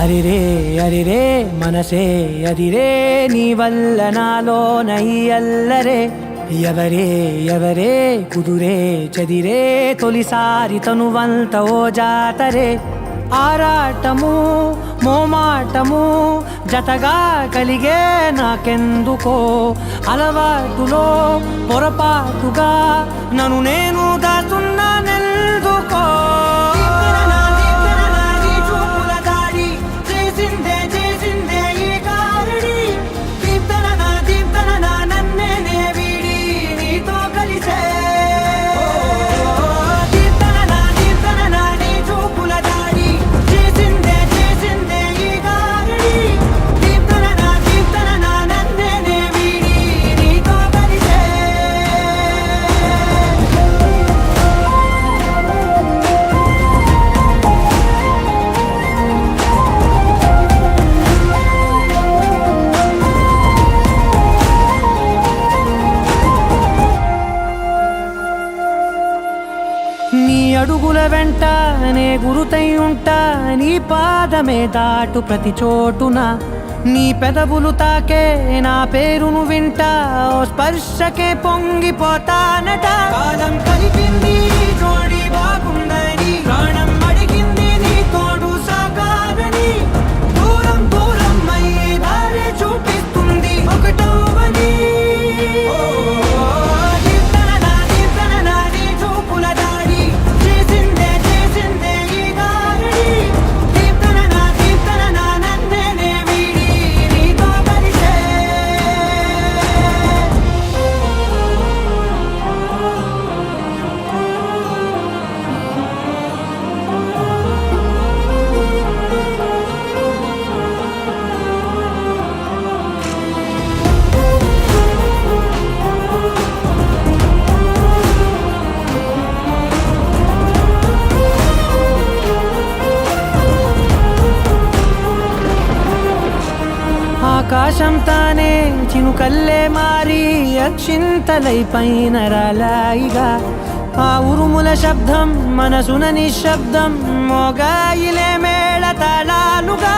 అరిరే అరిరే మనసే అరిరే నీ వల్ల నాలోన ఈ అల్లరే ఎవరే ఎవరే కుదురే చదిరే తొలిసారి తనువంత ఓ జాతరే ఆరాటము మోమాటము జతగా కలిగే నాకెందుకో అలవాటులో పొరపాటుగా నన్ను నేను దాచున్నానెందుకో నీ అడుగుల వెంట నే గురుతై ఉంటా నీ పాదమే దాటు ప్రతి చోటున నీ పెదవులు తాకే నా పేరును వింటా ఓ స్పర్శకే పొంగిపోతానట కాలం కలిపింది జోడి బాగుందని ప్రాణం అడిగింది నీ తోడు సాగాలని దూరం దూరం అయ్యే దారి చూపిస్తుంది ఒకటవని ఆకాశం తానే చినుకల్లే మారి అక్షింతలై పైన రాలాయిగా ఆ ఉరుముల శబ్దం మనసున నిశ్శబ్దం మోగాయిలే మేళ తాళాలుగా